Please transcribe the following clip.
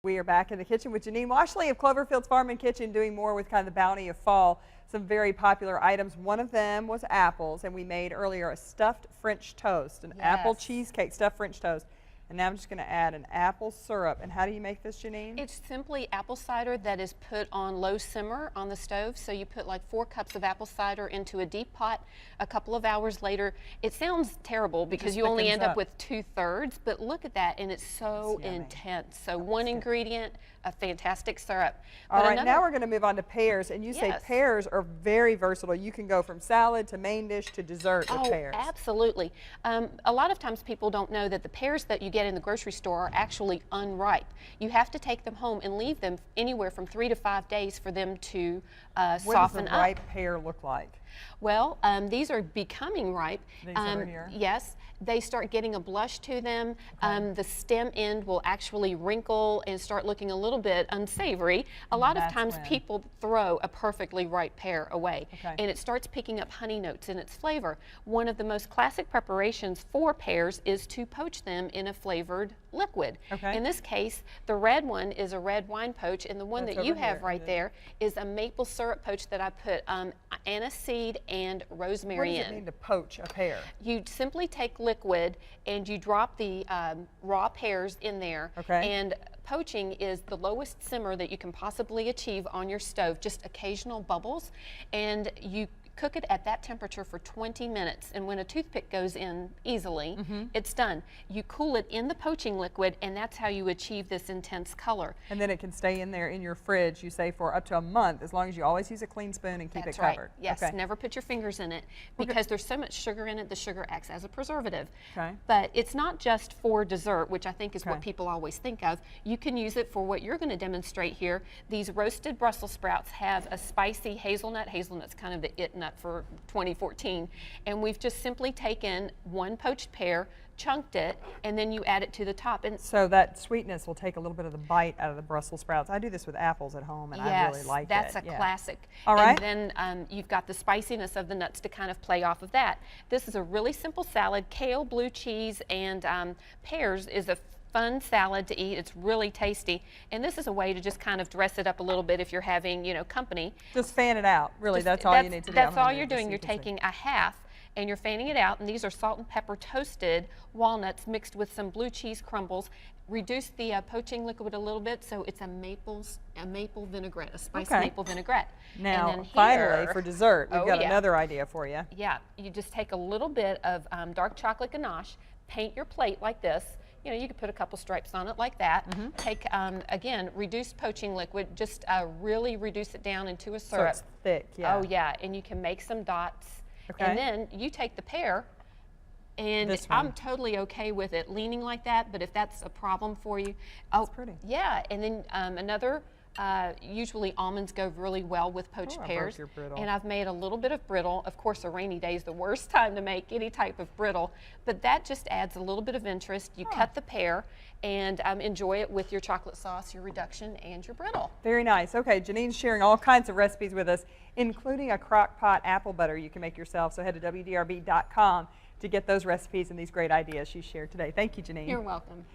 We are back in the kitchen with Janine Washle of Cloverfield's Farm and Kitchen, doing more with kind of the bounty of fall. Some very popular items. One of them was apples, and we made earlier a stuffed French toast, an apple cheesecake stuffed French toast. And now I'm just going to add an apple syrup. And how do you make this, Janine? It's simply apple cider that is put on low simmer on the stove. So you put like 4 cups of apple cider into a deep pot. A couple of hours later, it sounds terrible because you only end up with 2/3, but look at that, and it's so intense. So one ingredient, a fantastic syrup. All right, now we're going to move on to pears, and you say pears are very versatile. You can go from salad to main dish to dessert with pears. Absolutely. A lot of times people don't know that the pears that you get in the grocery store are actually unripe. You have to take them home and leave them anywhere from 3 to 5 days for them to soften up. What does a ripe pear look like? Well, these are becoming ripe. These over here? Yes, they start getting a blush to them. The stem end will actually wrinkle and start looking a little bit unsavory. A lot of times people throw a perfectly ripe pear away, and it starts picking up honey notes in its flavor. One of the most classic preparations for pears is to poach them in a flavored liquid. In this case, the red one is a red wine poach, and the one that you have right there is a maple syrup poach that I put aniseed and rosemary in. What does it mean to poach a pear? You simply take liquid and you drop the raw pears in there. And poaching is the lowest simmer that you can possibly achieve on your stove, just occasional bubbles, and you cook it at that temperature for 20 minutes, and when a toothpick goes in easily, it's done. You cool it in the poaching liquid, and that's how you achieve this intense color. And then it can stay in there in your fridge, you say, for up to a month, as long as you always use a clean spoon and keep it covered. Yes, never put your fingers in it, because there's so much sugar in it, the sugar acts as a preservative. Okay. But it's not just for dessert, which I think is what people always think of. You can use it for what you're going to demonstrate here. These roasted Brussels sprouts have a spicy hazelnut. Hazelnut's kind of the it nut for 2014, and we've just simply taken 1 poached pear, chunked it, and then you add it to the top. And so that sweetness will take a little bit of the bite out of the Brussels sprouts. I do this with apples at home, and I really like it. Yes, that's a classic. All right. And then you've got the spiciness of the nuts to kind of play off of that. This is a really simple salad. Kale, blue cheese, and pears is a fun salad to eat. It's really tasty, and this is a way to just kind of dress it up a little bit if you're having, you know, company. Just fan it out. Really, that's all you need to do. That's all you're doing. You're taking a half and you're fanning it out, and these are salt and pepper toasted walnuts mixed with some blue cheese crumbles. Reduce the poaching liquid a little bit, so it's a maple vinaigrette, a spiced maple vinaigrette. Now, and then finally, for dessert, we've got another idea for you. Yeah, you just take a little bit of dark chocolate ganache, paint your plate like this. You know, you could put a couple stripes on it like that. Take, again, reduced poaching liquid, just really reduce it down into a syrup. So it's thick, Oh, yeah, and you can make some dots. And then you take the pear, and I'm totally okay with it leaning like that, but if that's a problem for you. That's pretty. Yeah, and then usually almonds go really well with poached pears. And I've made a little bit of brittle. Of course, a rainy day is the worst time to make any type of brittle, but that just adds a little bit of interest. You cut the pear and enjoy it with your chocolate sauce, your reduction, and your brittle. Very nice. Okay, Janine's sharing all kinds of recipes with us, including a crock pot apple butter you can make yourself. So head to WDRB.com to get those recipes and these great ideas she shared today. Thank you, Janine. You're welcome.